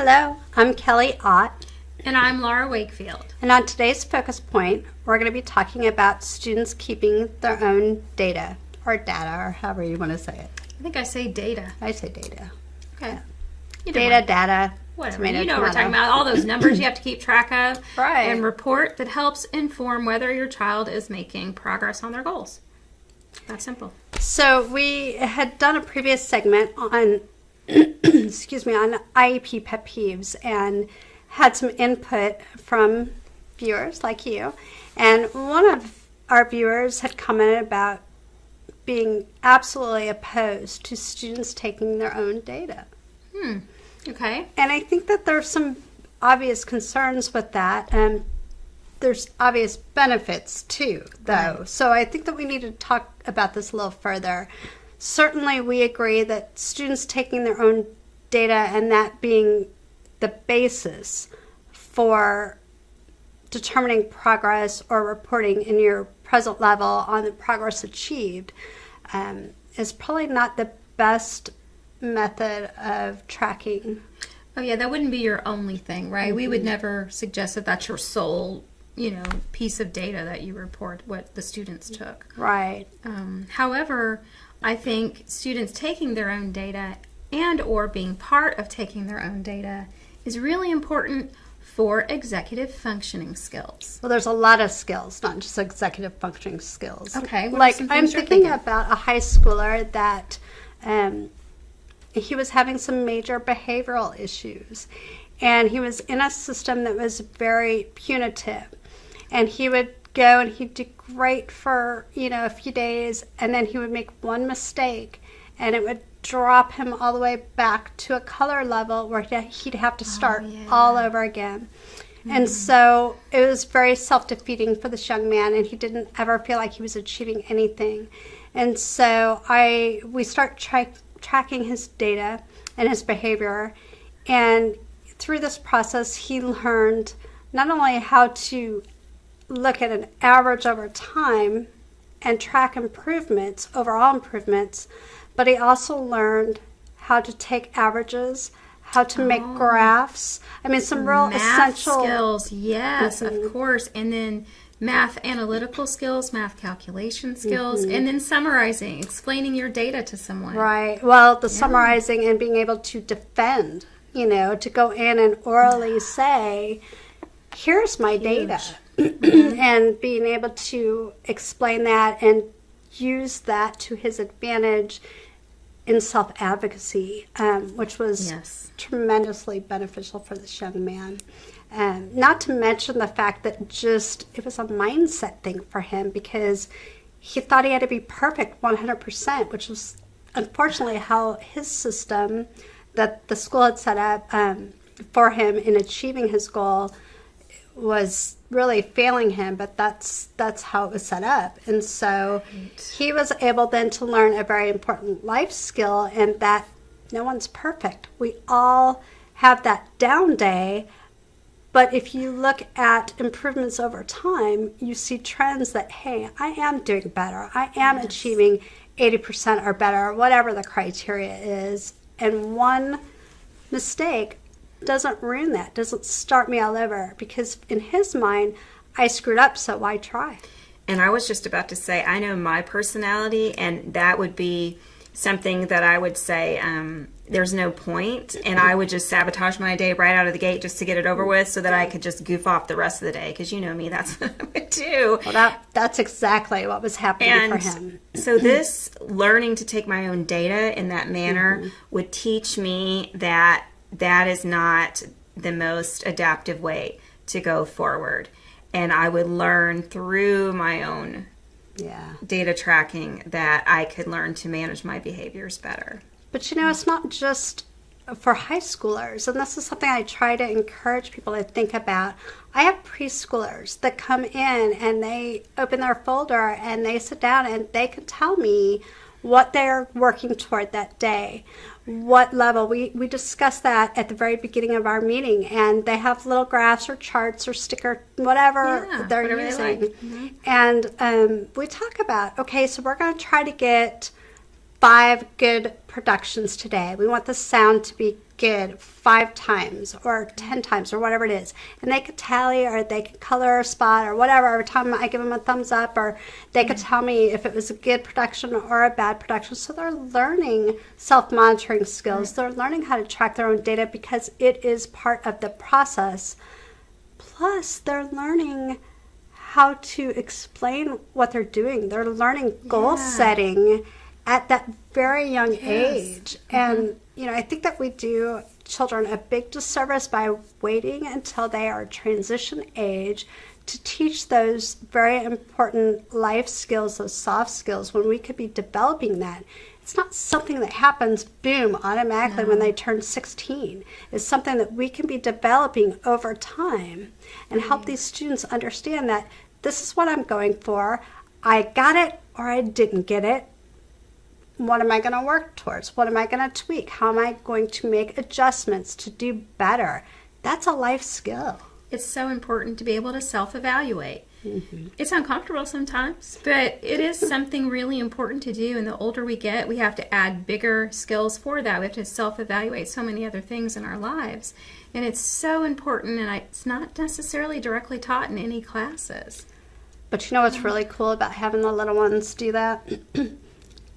Hello, I'm Kelly Ott. And I'm Lara Wakefield. And on today's focus point, we're going to be talking about students keeping their own data, or however you want to say it. I think I say data. I say data. Okay. Yeah. Data. Whatever. You know what we're talking about. All those numbers you have to keep track of. Right. And report that helps inform whether your child is making progress on their goals. That's simple. So we had done a previous segment on, on IEP pet peeves and had some input from viewers like you. And one of our viewers had commented about being absolutely opposed to students taking their own data. Okay. And I think that there's some obvious concerns with that. And there's obvious benefits too, though. Right. So I think that we need to talk about this a little further. Certainly we agree that students taking their own data and that being the basis for determining progress or reporting in your present level on the progress achieved is probably not the best method of tracking. Oh, yeah, that wouldn't be your only thing, right? Mm-hmm. We would never suggest that that's your sole, piece of data that you report what the students took. Right. However, I think students taking their own data and or being part of taking their own data is really important for executive functioning skills. Well, there's a lot of skills, not just executive functioning skills. Okay. Like I'm thinking about a high schooler that he was having some major behavioral issues, and he was in a system that was very punitive, and he would go and he'd do great for a few days, and then he would make one mistake and it would drop him all the way back to a color level where he'd have to start all over again. Mm-hmm. And so it was very self-defeating for this young man, and he didn't ever feel like he was achieving anything. And so we start tracking his data and his behavior, and through this process he learned not only how to look at an average over time and track improvements, overall improvements, but he also learned how to take averages, how to make graphs. I mean, some real math essential skills. Yes, of course. And then math analytical skills, math calculation skills, and then summarizing, explaining your data to someone. Right. Well, the summarizing and being able to defend, to go in and orally say, here's my data. And being able to explain that and use that to his advantage in self-advocacy, which was tremendously beneficial for this young man. Not to mention the fact that it was a mindset thing for him, because he thought he had to be perfect 100%, which was unfortunately how his system that the school had set up for him in achieving his goal was really failing him, but that's how it was set up. And so he was able then to learn a very important life skill, and that no one's perfect. We all have that down day, but if you look at improvements over time, you see trends that, hey, I am doing better. I am achieving 80% or better, whatever the criteria is. And one mistake doesn't ruin that, doesn't start me all over, because in his mind, I screwed up, so why try? And I was just about to say, I know my personality, and that would be something that I would say, there's no point, and I would just sabotage my day right out of the gate just to get it over with so that I could just goof off the rest of the day, because you know me, that's what I would do. Well, that's exactly what was happening for him. So this learning to take my own data in that manner would teach me that is not the most adaptive way to go forward. And I would learn through my own data tracking that I could learn to manage my behaviors better. But it's not just for high schoolers, and this is something I try to encourage people to think about. I have preschoolers that come in and they open their folder and they sit down and they can tell me what they're working toward that day, what level. We discuss that at the very beginning of our meeting, and they have little graphs or charts or sticker, whatever they're using. And we talk about, okay, so we're going to try to get 5 good productions today. We want the sound to be good 5 times or 10 times or whatever it is. And they could tally or they could color or spot or whatever every time I give them a thumbs up, or they could tell me if it was a good production or a bad production. So they're learning self-monitoring skills. They're learning how to track their own data because it is part of the process. Plus, they're learning how to explain what they're doing. They're learning goal setting at that very young age. And, I think that we do children a big disservice by waiting until they are transition age to teach those very important life skills, those soft skills, when we could be developing that. It's not something that happens, boom, automatically when they turn 16. It's something that we can be developing over time and help these students understand that this is what I'm going for. I got it or I didn't get it. What am I going to work towards? What am I going to tweak? How am I going to make adjustments to do better? That's a life skill. It's so important to be able to self-evaluate. It's uncomfortable sometimes, but it is something really important to do. And the older we get, we have to add bigger skills for that. We have to self-evaluate so many other things in our lives. And it's so important, and it's not necessarily directly taught in any classes. But you know what's really cool about having the little ones do that?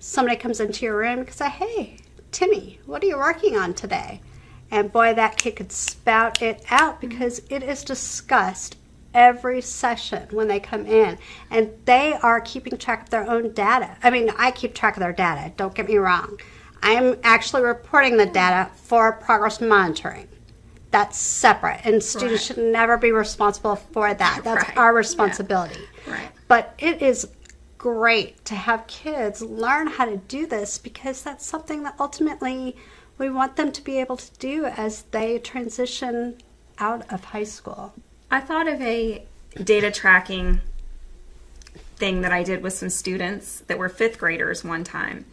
Somebody comes into your room and say, hey, Timmy, what are you working on today? And boy, that kid could spout it out because it is discussed every session when they come in. And they are keeping track of their own data. I mean, I keep track of their data, don't get me wrong. I'm actually reporting the data for progress monitoring. That's separate, and students should never be responsible for that. That's our responsibility. But it is great to have kids learn how to do this because that's something that ultimately we want them to be able to do as they transition out of high school. I thought of a data tracking thing that I did with some students that were 5th graders one time.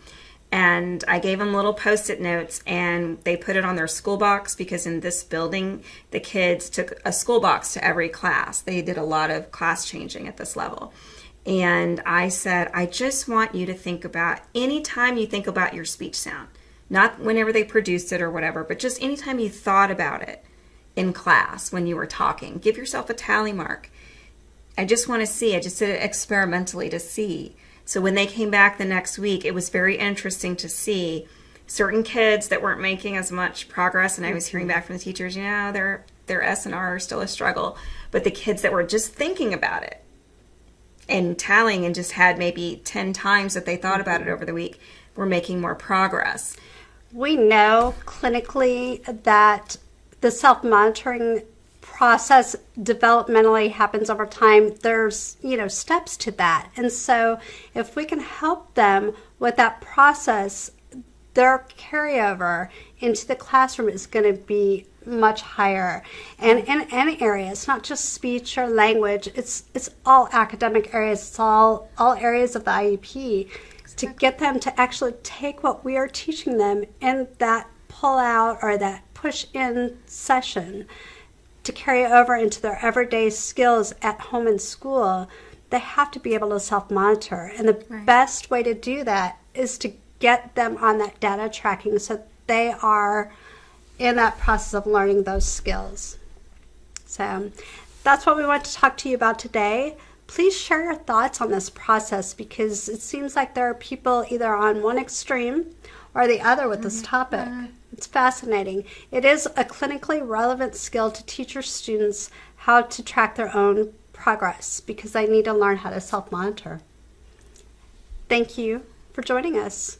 And I gave them little Post-it notes, and they put it on their school box because in this building, the kids took a school box to every class. They did a lot of class changing at this level. And I said, I just want you to think about any time you think about your speech sound, not whenever they produced it or whatever, but just anytime you thought about it in class when you were talking, give yourself a tally mark. I just want to see, I just did it experimentally to see. So when they came back the next week, it was very interesting to see certain kids that weren't making as much progress. And I was hearing back from the teachers, their S&R are still a struggle. But the kids that were just thinking about it and tallying and just had maybe 10 times that they thought about it over the week were making more progress. We know clinically that the self-monitoring process developmentally happens over time. There's, steps to that. And so if we can help them with that process, their carryover into the classroom is going to be much higher. And in any area, it's not just speech or language, it's all academic areas, it's all areas of the IEP to get them to actually take what we are teaching them in that pull out or that push in session to carry over into their everyday skills at home and school. They have to be able to self-monitor. And the best way to do that is to get them on that data tracking so they are in that process of learning those skills. So that's what we want to talk to you about today. Please share your thoughts on this process because it seems like there are people either on one extreme or the other with this topic. It's fascinating. It is a clinically relevant skill to teach your students how to track their own progress because they need to learn how to self-monitor. Thank you for joining us.